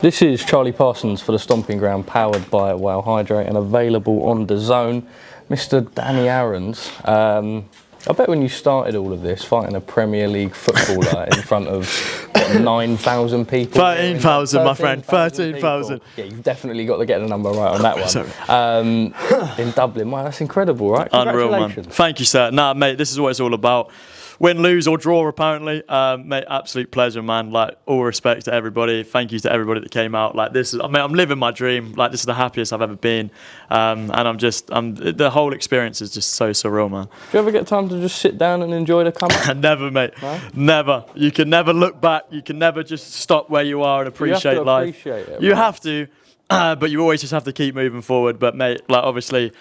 This is Charlie Parsons for the Stomping Ground, powered by Wow Hydrate and available on DAZN. Mr. Danny Aarons, I bet when you started all of this, fighting a Premier League footballer in front of what, 9,000 people? 13,000, my friend, 13,000. Yeah, you've definitely got to get the number right on that one. In Dublin, wow, that's incredible, right? Unreal, man. Thank you, sir. Nah, mate, this is what it's all about. Win, lose or draw, apparently. Mate, absolute pleasure, man. Like, all respect to everybody. Thank you to everybody that came out. Like, this is, I'm living my dream. Like, this is the happiest I've ever been. And the whole experience is just so surreal, man. Do you ever get time to just sit down and enjoy the come up? Never, mate. No? Never. You can never look back. You can never just stop where you are and appreciate life. Appreciate it, you have to. But you always just have to keep moving forward. But mate, like obviously,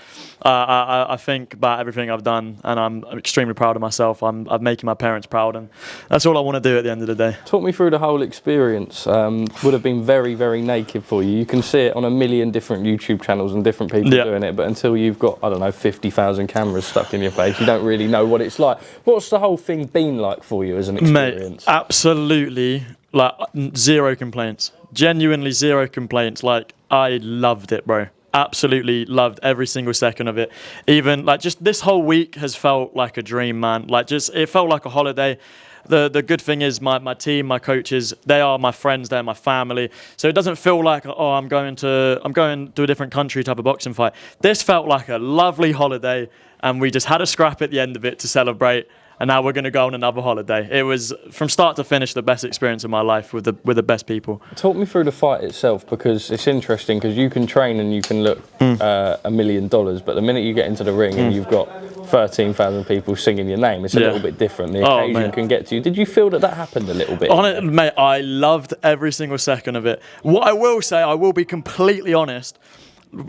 I think about everything I've done, and I'm extremely proud of myself. I'm making my parents proud, and that's all I want to do at the end of the day. Talk me through the whole experience. Would have been very, very naked for you. You can see it on a million different YouTube channels and different people doing it, but until you've got, I don't know, 50,000 cameras stuck in your face, you don't really know what it's like. What's the whole thing been like for you as an experience? Mate, absolutely, like zero complaints. Genuinely zero complaints. Like, I loved it, bro. Absolutely loved every single second of it. Even like just this whole week has felt like a dream, man. Like just it felt like a holiday. The good thing is my team, my coaches, they are my friends, they're my family. So it doesn't feel like, oh, I'm going to a different country to have a boxing fight. This felt like a lovely holiday, and we just had a scrap at the end of it to celebrate. And now we're going to go on another holiday. It was, from start to finish, the best experience of my life with the best people. Talk me through the fight itself, because it's interesting, because you can train and you can look $1 million, but the minute you get into the ring and you've got 13,000 people singing your name, it's a little bit different. The occasion can get to you. Did you feel that happened a little bit? Mate, I loved every single second of it. What I will say, I will be completely honest,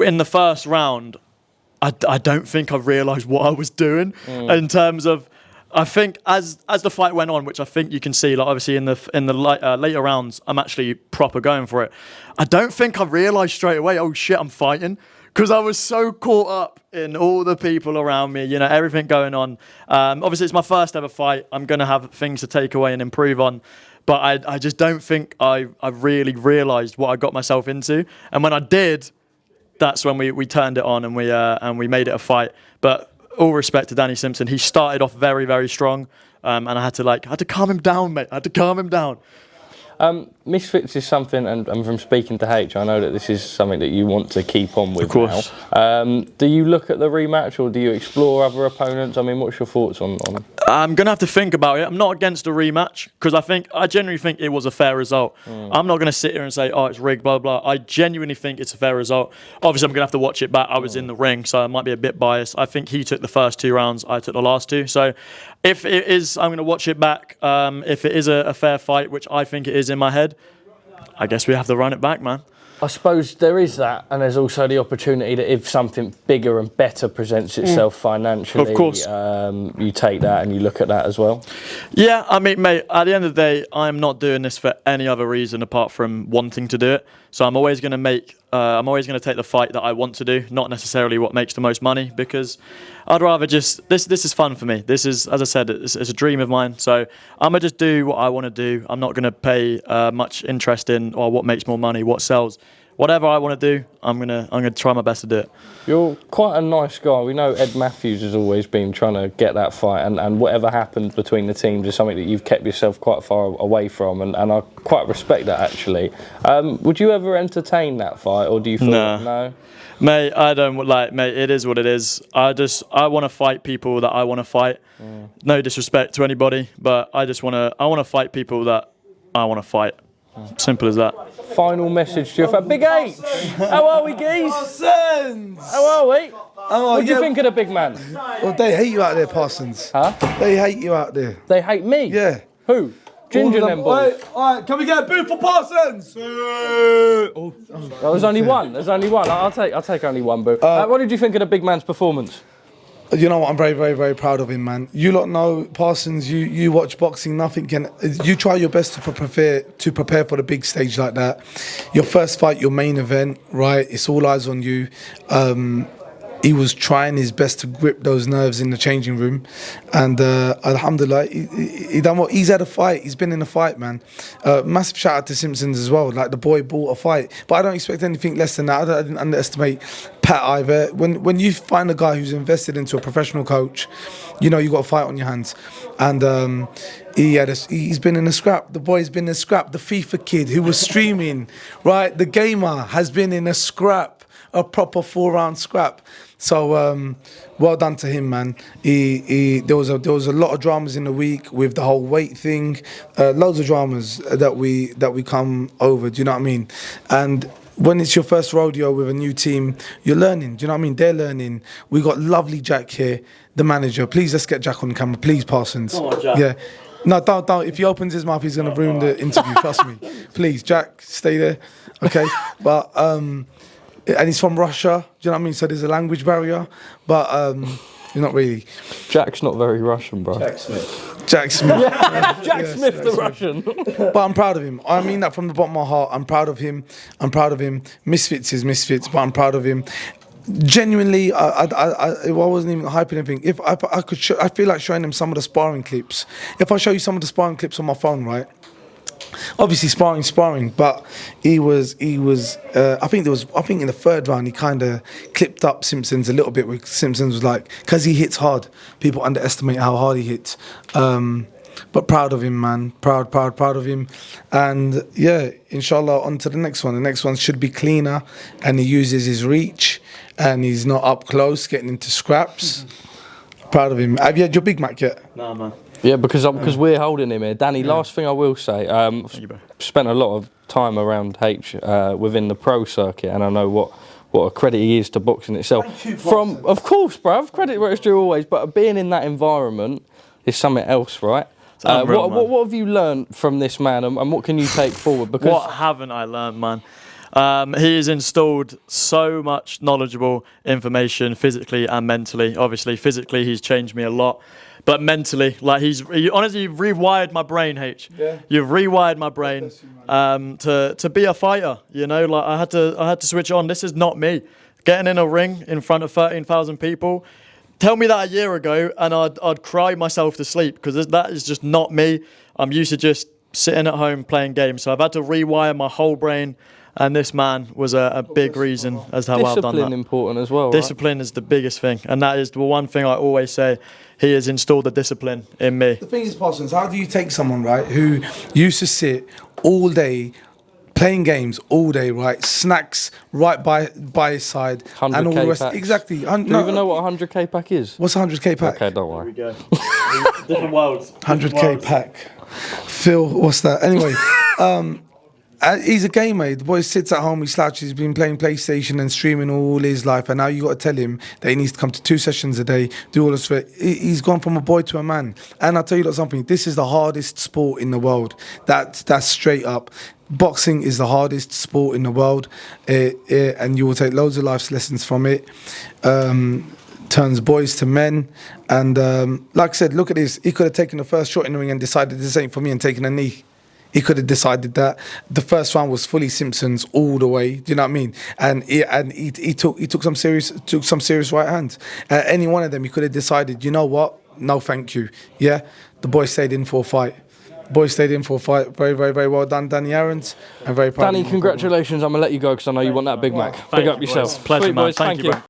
in the first round, I don't think I realised what I was doing in terms of, I think as the fight went on, which I think you can see, like obviously in the later rounds, I'm actually proper going for it. I don't think I realised straight away, oh shit, I'm fighting, because I was so caught up in all the people around me, you know, everything going on. Obviously, it's my first ever fight. I'm going to have things to take away and improve on, but I just don't think I really realised what I got myself into. And when I did, that's when we turned it on and we made it a fight. But all respect to Danny Simpson. He started off very, very strong, and I had to calm him down, mate. I had to calm him down. Misfits is something, and from speaking to H, I know that this is something that you want to keep on with. Of course. Now. Do you look at the rematch, or do you explore other opponents? I mean, what's your thoughts on? I'm gonna have to think about it. I'm not against a rematch, because I genuinely think it was a fair result. I'm not gonna sit here and say, oh, it's rigged, blah blah. I genuinely think it's a fair result. Obviously, I'm gonna have to watch it back. I was in the ring, so I might be a bit biased. I think he took the first 2 rounds, I took the last 2. So, if it is, I'm gonna watch it back. If it is a fair fight, which I think it is in my head, I guess we have to run it back, man. I suppose there is that, and there's also the opportunity that if something bigger and better presents itself financially, of course, you take that and you look at that as well. Yeah, I mean, mate, at the end of the day, I'm not doing this for any other reason apart from wanting to do it. So I'm always going to take the fight that I want to do, not necessarily what makes the most money, because I'd rather just, this is fun for me. This is, as I said, it's a dream of mine. So I'm going to just do what I want to do. I'm not going to pay much interest in what makes more money, what sells. Whatever I want to do, I'm gonna try my best to do it. You're quite a nice guy. We know Ed Matthews has always been trying to get that fight, and whatever happened between the teams is something that you've kept yourself quite far away from, and I quite respect that, actually. Would you ever entertain that fight, or do you feel no? Mate, I don't mate, it is what it is. I want to fight people that I want to fight. No disrespect to anybody, but I want to fight people that I want to fight. Simple as that. Final message to you. Big H! How are we, geez? Parsons! How are we? What do you think of the big man? Well, they hate you out there, Parsons. Huh? They hate you out there. They hate me? Yeah. Who? Ginger them boys. All right, can we get a boo for Parsons? There's only one. There's only one. I'll take only one boo. What did you think of the big man's performance? You know what? I'm very, very, very proud of him, man. You lot know, Parsons. You watch boxing. Nothing can. You try your best to prepare for the big stage like that. Your first fight, your main event, right? It's all eyes on you. he was trying his best to grip those nerves in the changing room, and alhamdulillah, he done what. He's had a fight. He's been in a fight, man. Massive shout out to Simpsons as well. Like, the boy bought a fight, but I don't expect anything less than that. I didn't underestimate Pat either. When you find a guy who's invested into a professional coach, you know you got a fight on your hands, and he's been in a scrap. The boy's been in a scrap. The FIFA kid who was streaming, right? The gamer has been in a scrap, a proper 4-round scrap. So well done to him, man. There was a lot of dramas in the week with the whole weight thing. Loads of dramas that we come over. Do you know what I mean? And when it's your first rodeo with a new team, you're learning. Do you know what I mean? They're learning. We got lovely Jack here, the manager. Please, let's get Jack on the camera. Please, Parsons. Come on, Jack. Yeah. No, don't. If he opens his mouth, he's going to ruin the interview. Trust me. Please, Jack, stay there. Okay. But and he's from Russia. Do you know what I mean? So there's a language barrier. But you're not really. Jack's not very Russian, bro. Jack Smith. Jack Smith, the Russian. But I'm proud of him. I mean that from the bottom of my heart. I'm proud of him. Misfits is Misfits, but I'm proud of him. Genuinely, I wasn't even hyping anything. If I could, I feel like showing him some of the sparring clips. If I show you some of the sparring clips on my phone, right? Obviously sparring, but he was. I think in the third round he kind of clipped up Simpsons a little bit. Where Simpsons was like, because he hits hard, people underestimate how hard he hits. But proud of him, man. Proud of him. And yeah, inshallah, on to the next one. The next one should be cleaner, and he uses his reach, and he's not up close getting into scraps. Proud of him. Have you had your Big Mac yet? Nah, man. Yeah, because we're holding him here. Danny, last thing I will say, spent a lot of time around H within the pro circuit, and I know what a credit he is to boxing itself. Of course, bruv, credit where it's due always, but being in that environment is something else, right? What have you learned from this man, and what can you take forward? Because what haven't I learned, man? He has installed so much knowledgeable information physically and mentally. Obviously, physically, he's changed me a lot. But mentally, like honestly, you've rewired my brain, H. Yeah. You've rewired my brain to be a fighter. You know, like I had to switch on. This is not me. Getting in a ring in front of 13,000 people. Tell me that a year ago, and I'd cry myself to sleep, because that is just not me. I'm used to just sitting at home playing games. So I've had to rewire my whole brain. And this man was a big reason as to how I've done that. Discipline important as well, Discipline is the biggest thing. And that is the one thing I always say. He has installed the discipline in me. The thing is, Parsons, how do you take someone, right, who used to sit all day playing games all day, right? Snacks right by his side. 100K and all the rest. packs. Exactly. Do you even know what a 100K pack is? What's a 100K pack? Okay, don't worry. Here we go. Different worlds. 100K pack. Phil, what's that? Anyway, he's a gamer. The boy sits at home, he slouches, he's been playing PlayStation and streaming all his life, and now you got to tell him that he needs to come to 2 sessions a day, do all this. He's gone from a boy to a man. And I'll tell you something, this is the hardest sport in the world. That's straight up. Boxing is the hardest sport in the world, and you will take loads of life lessons from it. Turns boys to men, and like I said, look at this. He could have taken the first shot in the ring and decided this ain't for me and taken a knee. He could have decided that. The first round was fully Simpsons all the way. Do you know what I mean? And he took some serious right hands. Any one of them, he could have decided, you know what? No, thank you. Yeah, the boy stayed in for a fight. Very, very, very well done, Danny Aarons. I'm very proud. Danny, congratulations. I'm gonna let you go because I know you want that Big Mac. Big up yourself. Pleasure, Sweet man. boys, Thank you, bro.